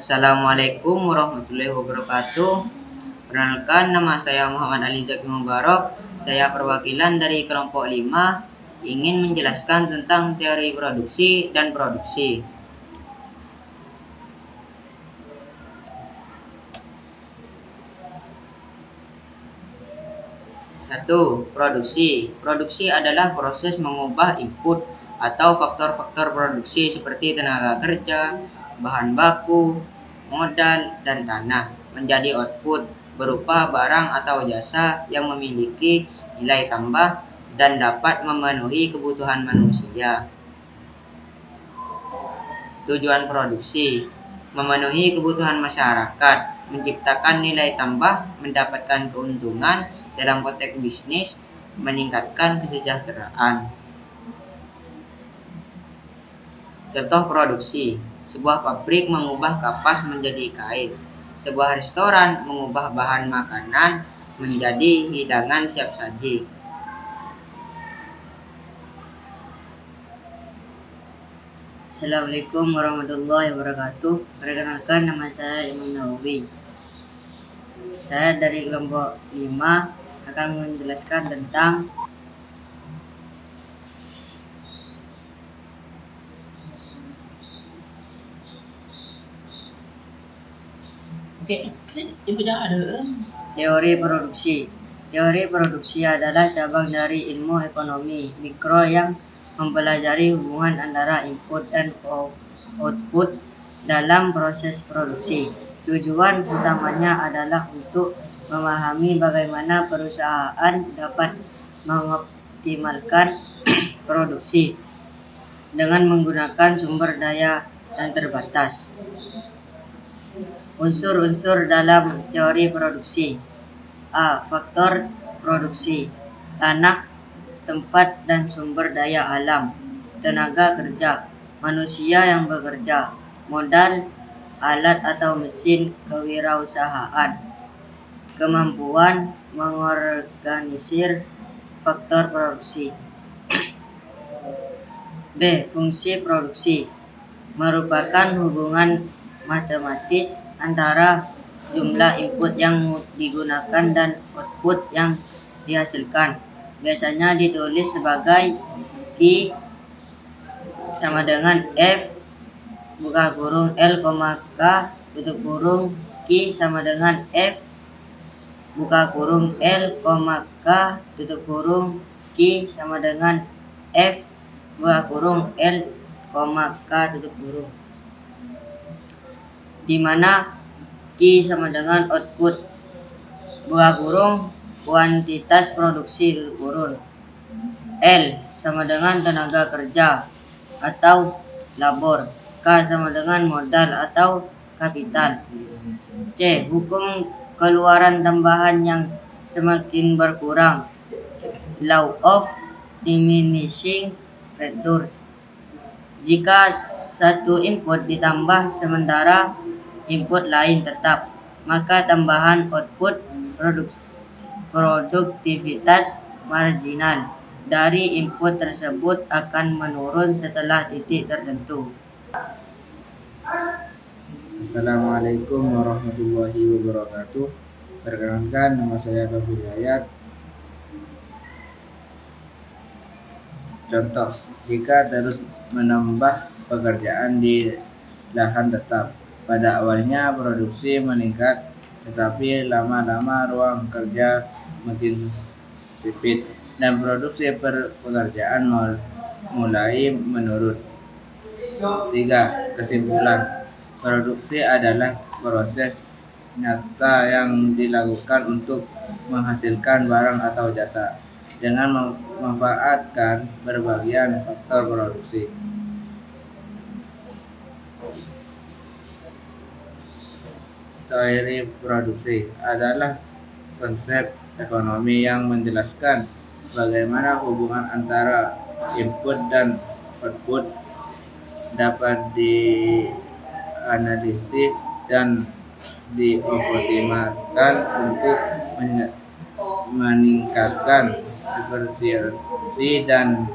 Assalamualaikum warahmatullahi wabarakatuh. Perkenalkan, nama saya Muhammad Ali Zaki Mubarak. Saya perwakilan dari kelompok 5 ingin menjelaskan tentang teori produksi dan produksi. 1. Produksi. Produksi adalah proses mengubah input atau faktor-faktor produksi seperti tenaga kerja, bahan baku, modal, dan tanah menjadi output berupa barang atau jasa yang memiliki nilai tambah dan dapat memenuhi kebutuhan manusia. Tujuan produksi: memenuhi kebutuhan masyarakat, menciptakan nilai tambah, mendapatkan keuntungan dalam konteks bisnis, meningkatkan kesejahteraan. Contoh produksi: sebuah pabrik mengubah kapas menjadi kain, sebuah restoran mengubah bahan makanan menjadi hidangan siap saji. Assalamualaikum warahmatullahi wabarakatuh. Perkenalkan, nama saya Imam Nawawi. Saya dari kelompok 5 akan menjelaskan tentang teori produksi. Teori produksi adalah cabang dari ilmu ekonomi mikro yang mempelajari hubungan antara input dan output dalam proses produksi. Tujuan utamanya adalah untuk memahami bagaimana perusahaan dapat mengoptimalkan produksi dengan menggunakan sumber daya yang terbatas. Unsur-unsur dalam teori produksi. A. Faktor produksi: tanah, tempat dan sumber daya alam, tenaga kerja, manusia yang bekerja, modal, alat atau mesin kewirausahaan, kemampuan mengorganisir faktor produksi. B. Fungsi produksi: merupakan hubungan matematis antara jumlah input yang digunakan dan output yang dihasilkan. Biasanya ditulis sebagai Q sama dengan F buka kurung L, K tutup kurung Q sama dengan F buka kurung L, K tutup kurung Q sama dengan F buka kurung L, K tutup kurung, di mana Q sama dengan output buka kurung kuantitas produksi tutup kurung, L sama dengan tenaga kerja atau labor, K sama dengan modal atau kapital. C. Hukum keluaran tambahan yang semakin berkurang, law of diminishing returns. Jika satu input ditambah sementara input lain tetap, maka tambahan output produktivitas marginal dari input tersebut akan menurun setelah titik tertentu. Assalamualaikum warahmatullahi wabarakatuh. Perkenalkan, nama saya Taufik Hidayat. Contoh: jika terus menambah pekerjaan di lahan tetap, pada awalnya produksi meningkat, tetapi lama-lama ruang kerja makin sempit dan produksi pekerjaan mulai menurun. 3. Kesimpulan: produksi adalah proses nyata yang dilakukan untuk menghasilkan barang atau jasa dengan memanfaatkan berbagai faktor produksi. Teori produksi adalah konsep ekonomi yang menjelaskan bagaimana hubungan antara input dan output dapat dianalisis dan dioptimalkan untuk meningkatkan efisiensi dan